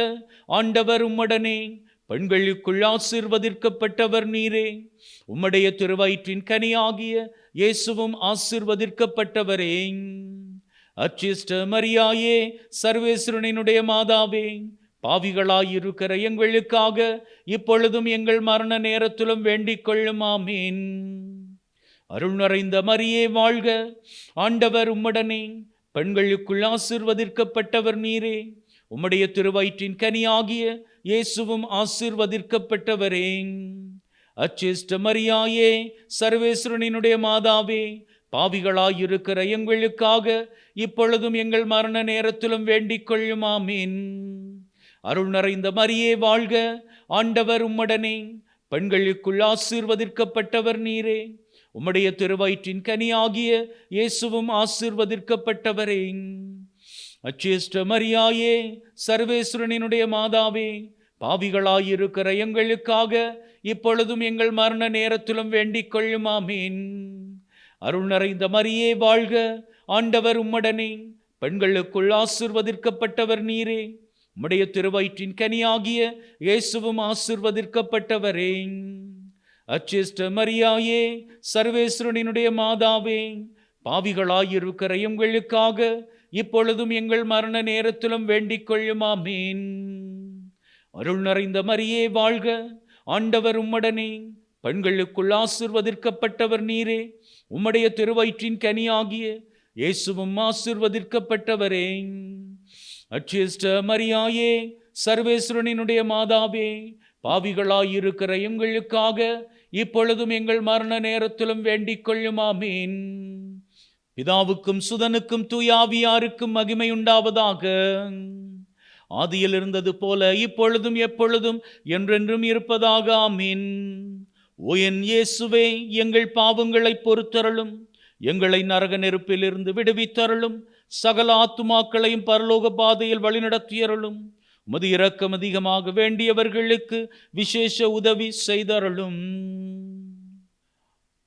ஆண்டவர் உம்முடனே, பெண்களுக்குள் ஆசீர்வதிக்கப்பட்டவர் நீரே. உம்முடைய திருவயிற்றின் கனியாகிய இயேசுவும் ஆசீர்வதிக்கப்பட்டவரே. அச்சிஷ்ட மரியாயே, சர்வேஸ்வரனினுடைய மாதாவே, பாவிகளாயிருக்கிற எங்களுக்காக இப்பொழுதும் எங்கள் மரண நேரத்திலும் வேண்டிக் கொள்ளும். ஆமீன். அருள் நிறைந்த மரியே வாழ்க. ஆண்டவர் உம்முடனே, பெண்களுக்குள் ஆசீர்வதிக்கப்பட்டவர் நீரே. உம்முடைய திருவயிற்றின் கனியாகிய இயேசுவும் ஆசீர்வதிக்கப்பட்டவரே. அச்சிஷ்ட மரியாயே, சர்வேஸ்வரனினுடைய மாதாவே, பாவிகளாயிருக்கிற எங்களுக்காக இப்பொழுதும் எங்கள் மரண நேரத்திலும் வேண்டிக் கொள்ளும். ஆமீன். அருள் நிறைந்த மரியே வாழ்க. ஆண்டவர் உம்முடனே, பெண்களுக்குள் ஆசீர்வதிக்கப்பட்டவர் நீரே. உம்முடைய திருவயிற்றின் கனியாகிய இயேசுவும் ஆசீர்வதிக்கப்பட்டவரே. அச்சிஷ்ட மரியாயே, சர்வேஸ்வரனினுடைய மாதாவே, பாவிகளாயிருக்கிற எங்களுக்காக இப்பொழுதும் எங்கள் மரண நேரத்திலும் வேண்டிக் கொள்ளும். ஆமீன். அருள் நிறைந்த மரியே வாழ்க. ஆண்டவர் உம்முடனே, பெண்களுக்குள் ஆசீர்வதிக்கப்பட்டவர் நீரே. உம்முடைய திருவயிற்றின் கனியாகிய இயேசுவும் ஆசீர்வதிக்கப்பட்டவரே. அச்சிஷ்ட மரியாயே, சர்வேஸ்வரனினுடைய மாதாவே, பாவிகளாயிருக்கிற எங்களுக்காக இப்பொழுதும் எங்கள் மரண நேரத்திலும் வேண்டிக் கொள்ளும். ஆமீன். அருள் நிறைந்த மரியே வாழ்க. ஆண்டவர் உம்முடனே, பெண்களுக்குள் ஆசீர்வதிக்கப்பட்டவர் நீரே. உம்முடைய திருவயிற்றின் கனியாகிய இயேசுவும் ஆசீர்வதிக்கப்பட்டவரே. அச்சிஷ்ட மரியாயே, சர்வேஸ்வரனினுடைய மாதாவே, பாவிகளாயிருக்கிற எங்களுக்காக இப்பொழுதும் எங்கள் மரண நேரத்திலும் வேண்டிக் கொள்ளும். ஆமீன். பிதாவுக்கும் சுதனுக்கும் தூயாவியாருக்கும் மகிமை உண்டாவதாக. ஆதியில் இருந்தது போல இப்பொழுதும் எப்பொழுதும் என்றென்றும் இருப்பதாக. ஆமீன். ஓ என் இயேசுவே, எங்கள் பாவங்களை பொறுத்தருளும். எங்களை நரக நெருப்பிலிருந்து விடுவித்தருளும். சகல ஆத்துமாக்களையும் பரலோக பாதையில் வழிநடத்தியருளும். உமது இரக்கம் அதிகமாக வேண்டியவர்களுக்கு விசேஷ உதவி செய்தருளும்.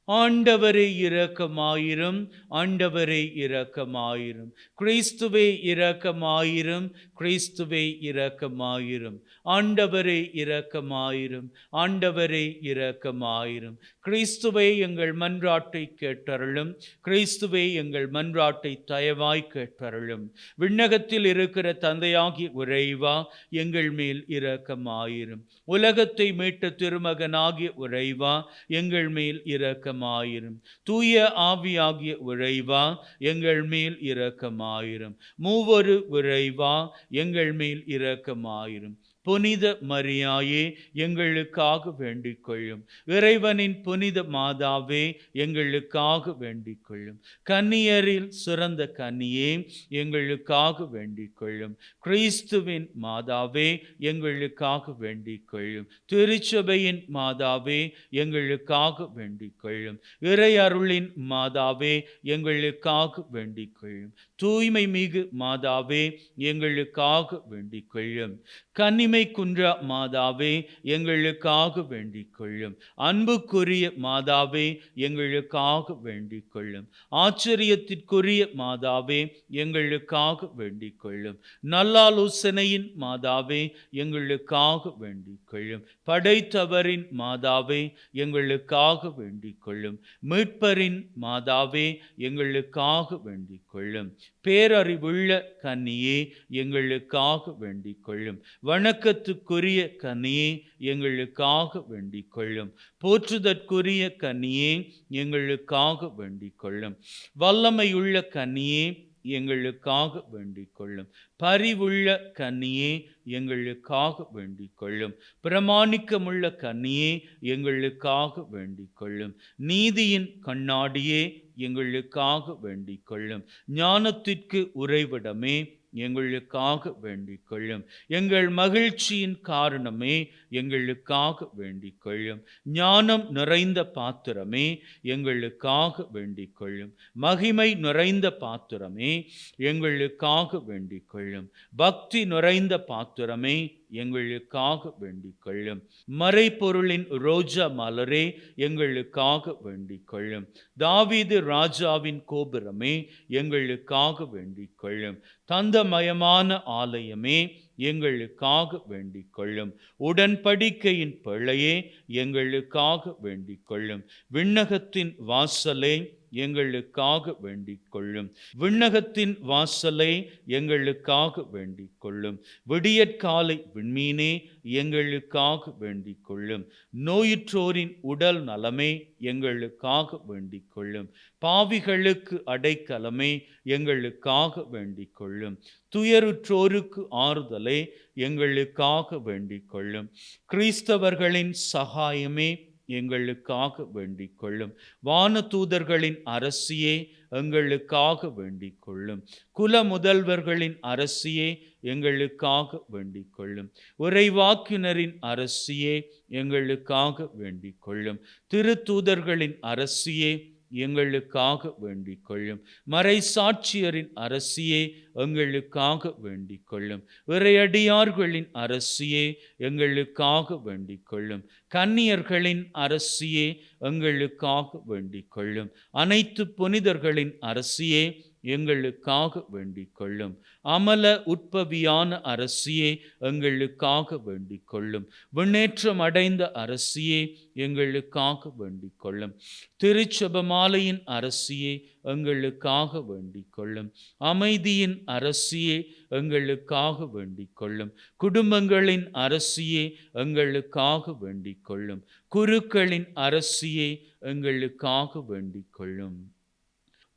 ஆண்டவரே இரக்கமாயிரும். ஆண்டவரே இரக்கமாயிரும். கிறிஸ்துவே இரக்கமாயிரும். கிறிஸ்துவே இரக்கமாயிரும். ஆண்டவரே இரக்கமாயிரும். ஆண்டவரே இரக்கமாயிரும். கிறிஸ்துவே எங்கள் மன்றாட்டை கேட்டருளும். கிறிஸ்துவே எங்கள் மன்றாட்டை தயவாய் கேட்டருளும். விண்ணகத்தில் இருக்கிற தந்தையாகிய இறைவா, எங்கள் மேல் இரக்கமாயிரும். உலகத்தை மீட்ட திருமகனாகிய இறைவா, எங்கள் மேல் இரக்கமாயிரும். தூய ஆவியாகிய இறைவா, எங்கள் மேல் இரக்கமாயிரும். மூவொரு இறைவா, எங்கள் மேல் இரக்கமாயிரும். புனித மரியாயே, எங்களுக்காக வேண்டிக் கொள்ளும். இறைவனின் புனித மாதாவே, எங்களுக்காக வேண்டிக் கொள்ளும். கன்னியரில் சிறந்த கன்னியே, எங்களுக்காக வேண்டிக் கொள்ளும். கிறிஸ்துவின் மாதாவே, எங்களுக்காக வேண்டிக் கொள்ளும். திருச்சபையின் மாதாவே, எங்களுக்காக வேண்டிக் கொள்ளும். இறை அருளின் மாதாவே, எங்களுக்காக வேண்டிக் கொள்ளும். தூய்மை மிகு மாதாவே, எங்களுக்காக வேண்டிக் கொள்ளும். கன்னிமை குன்றா மாதாவே, எங்களுக்காக வேண்டிக் கொள்ளும். அன்புக்குரிய மாதாவே, எங்களுக்காக வேண்டிக் கொள்ளும். ஆச்சரியத்திற்குரிய மாதாவே, எங்களுக்காக வேண்டிக் கொள்ளும். நல்லாலோசனையின் மாதாவே, எங்களுக்காக வேண்டிக் கொள்ளும். படைத்தவரின் மாதாவே, எங்களுக்காக வேண்டிக் கொள்ளும். மீட்பரின் மாதாவே, எங்களுக்காக வேண்டிக் கொள்ளும். பேரறிவுள்ள கன்னியே, எங்களுக்காக வேண்டிக் கொள்ளும். வணக்கத்துக்குரிய கன்னியே, எங்களுக்காக வேண்டிக் கொள்ளும். போற்றுதற்குரிய கன்னியே, எங்களுக்காக வேண்டிக் கொள்ளும். வல்லமையுள்ள கன்னியே, எங்களுக்காக வேண்டிக் கொள்ளும். பரிவுள்ள கன்னியே, எங்களுக்காக வேண்டிக் கொள்ளும். பிரமாணிக்கமுள்ள கன்னியே, எங்களுக்காக வேண்டிக் கொள்ளும். நீதியின் கண்ணாடியே, எங்களுக்காக வேண்டிக் கொள்ளும். ஞானத்திற்கு உறைவிடமே, எங்களுக்காக வேண்டிக் கொள்ளும். எங்கள் மகிழ்ச்சியின் காரணமே, எங்களுக்காக வேண்டிக் கொள்ளும். ஞானம் நிறைந்த பாத்திரமே, எங்களுக்காக வேண்டிக் கொள்ளும். மகிமை நிறைந்த பாத்திரமே, எங்களுக்காக வேண்டிக் கொள்ளும். பக்தி நிறைந்த பாத்திரமே, எங்களுக்காக வேண்டிக் கொள்ளும். மறைபொருளின் ரோஜா மலரே, எங்களுக்காக வேண்டிக் கொள்ளும். தாவீது ராஜாவின் கோபுரமே, எங்களுக்காக வேண்டிக் கொள்ளும். தந்தமயமான ஆலயமே, எங்களுக்காக வேண்டிக் கொள்ளும். உடன்படிக்கையின் பிள்ளையே, எங்களுக்காக வேண்டிக் கொள்ளும். விண்ணகத்தின் வாசலே, எங்களுக்காக வேண்டிக் கொள்ளும். விண்ணகத்தின் வாசலை, எங்களுக்காக வேண்டிக் கொள்ளும். விடியற்காலை விண்மீனே, எங்களுக்காக வேண்டிக் கொள்ளும். நோயுற்றோரின் உடல் நலமே, எங்களுக்காக வேண்டிக் கொள்ளும். பாவிகளுக்கு அடைக்கலமே, எங்களுக்காக வேண்டிக் கொள்ளும். துயருற்றோருக்கு ஆறுதலே, எங்களுக்காக வேண்டிக் கொள்ளும். கிறிஸ்தவர்களின் சகாயமே, எங்களுக்காக வேண்டிக் கொள்ளும். வானதூதர்களின் அரசியே, எங்களுக்காக வேண்டிக் கொள்ளும். குல முதல்வர்களின் அரசியே, எங்களுக்காக வேண்டிக் கொள்ளும். உரைவாக்கினரின் அரசியே, எங்களுக்காக வேண்டிக் கொள்ளும். திருத்தூதர்களின் அரசியே, எங்களுக்காக வேண்டிக் கொள்ளும். மறைசாட்சியரின் அரசியே, எங்களுக்காக வேண்டிக் கொள்ளும். இறையடியார்களின் அரசியே, எங்களுக்காக வேண்டிக் கொள்ளும். கன்னியர்களின் அரசியே, எங்களுக்காக வேண்டிக் கொள்ளும். அனைத்து புனிதர்களின் அரசியே, எங்களுக்காக வேண்டிக் கொள்ளும். அமல உட்பவியான அரசியே, எங்களுக்காக வேண்டிக் கொள்ளும். விண்ணேற்றம் அடைந்த அரசியே, எங்களுக்காக வேண்டிக் கொள்ளும். திருச்செபமாலையின் அரசியே, எங்களுக்காக வேண்டிக் கொள்ளும். அமைதியின் அரசியே, எங்களுக்காக வேண்டிக் கொள்ளும். குடும்பங்களின் அரசியே, எங்களுக்காக வேண்டிக் கொள்ளும். குருக்களின் அரசியே, எங்களுக்காக வேண்டிக் கொள்ளும்.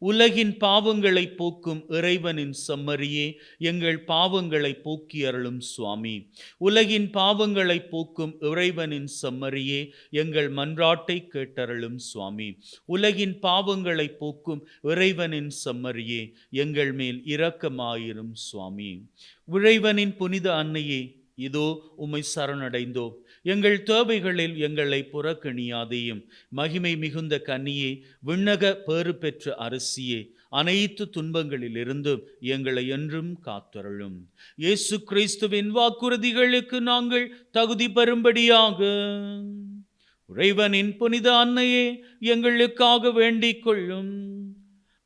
உலகின் பாவங்களை போக்கும் இறைவனின் செம்மறியே, எங்கள் பாவங்களை போக்கி அருளும் சுவாமி. உலகின் பாவங்களை போக்கும் இறைவனின் செம்மறியே, எங்கள் மன்றாட்டை கேட்டருளும் சுவாமி. உலகின் பாவங்களை போக்கும் இறைவனின் செம்மறியே, எங்கள் மேல் இரக்கமாயிரும் சுவாமி. இறைவனின் புனித அன்னையே, இதோ உம்மை சரணடைந்தோம். எங்கள் தேவைகளில் எங்களை புறக்கணியாதேயும். மகிமை மிகுந்த கன்னியே, விண்ணக பேறு பெற்ற அரசியே, அனைத்து துன்பங்களிலிருந்தும் எங்களை என்றும் காத்தருளும். இயேசு கிறிஸ்துவின் வாக்குறுதிகளுக்கு நாங்கள் தகுதி பெறும்படியாக இறைவனின் புனித அன்னையே, எங்களுக்காக வேண்டிக் கொள்ளும்.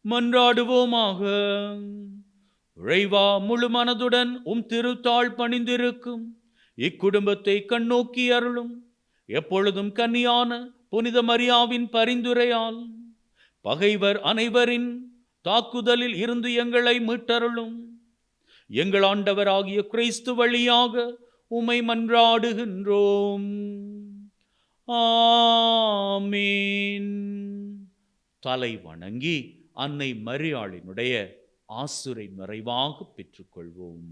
மன்றாடுவோமாக. இறைவா, முழு மனதுடன் திருத்தாள் பணிந்திருக்கும் இக்குடும்பத்தை கண்ணோக்கி அருளும். எப்பொழுதும் கன்னியான புனித மரியாவின் பரிந்துரையால் பகைவர் அனைவரின் தாக்குதலில் இருந்து எங்களை மீட்டருளும். எங்கள் ஆண்டவராகிய கிறிஸ்து வழியாக உம்மை மன்றாடுகின்றோம். ஆமீன். தலை வணங்கி அன்னை மரியாளினுடைய ஆசுரை நிறைவாக பெற்றுக்கொள்வோம்.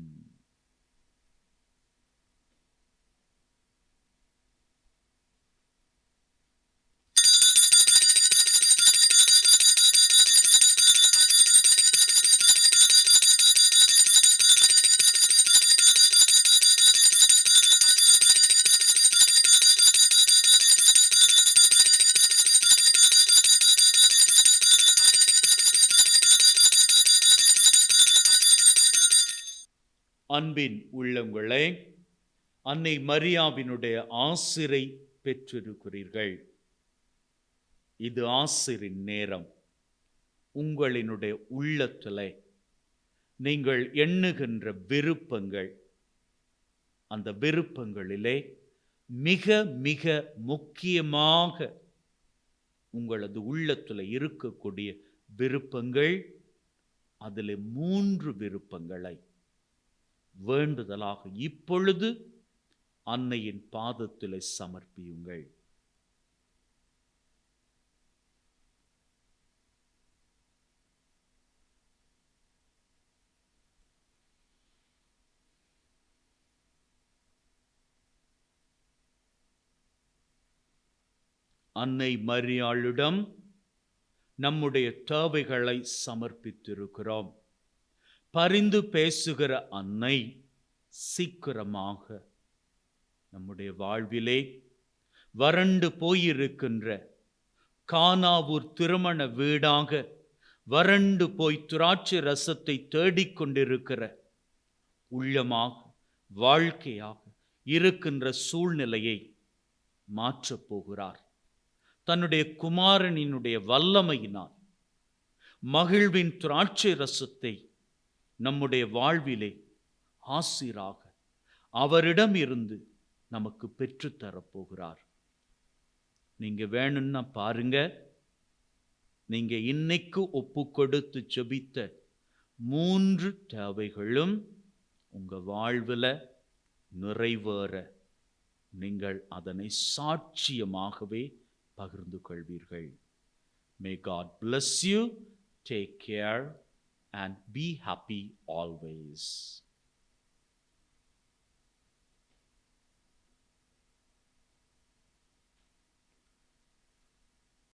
அன்பின் உள்ளங்களே, அன்னை மரியாவினுடைய ஆசிரை பெற்றிருக்கிறீர்கள். இது ஆசிரின் நேரம். உங்களினுடைய உள்ளத்திலே நீங்கள் எண்ணுகின்ற விருப்பங்கள், அந்த விருப்பங்களிலே மிக மிக முக்கியமாக உங்களது உள்ளத்தில் இருக்கக்கூடிய விருப்பங்கள், அதில் 3 விருப்பங்களை வேண்டுதலாக இப்பொழுது அன்னையின் பாதத்தில் சமர்ப்பியுங்கள். அன்னை மரியாளிடம் நம்முடைய தேவைகளை சமர்ப்பித்திருக்கிறோம். பரிந்து பேசுகிற அன்னை சீக்கிரமாக நம்முடைய வாழ்விலே வறண்டு போயிருக்கின்ற கானாவூர் திருமண வீடாக வறண்டு போய் திராட்சை ரசத்தை தேடிக்கொண்டிருக்கிற உள்ளமாக வாழ்க்கையாக இருக்கின்ற சூழ்நிலையை மாற்றப் போகிறார். தன்னுடைய குமாரனினுடைய வல்லமையினால் மகிழ்வின் திராட்சை ரசத்தை நம்முடைய வாழ்விலே ஆசிராக அவரிடம் இருந்து நமக்கு பெற்றுத்தரப்போகிறார். நீங்க வேணும்னா பாருங்க, நீங்க இன்னைக்கு ஒப்பு கொடுத்து ஜெபித்த 3 தேவைகளும் உங்க வாழ்வில் நிறைவேற நீங்கள் அதனை சாட்சியமாகவே பகிர்ந்து கொள்வீர்கள். May God bless you. Take care and be happy always.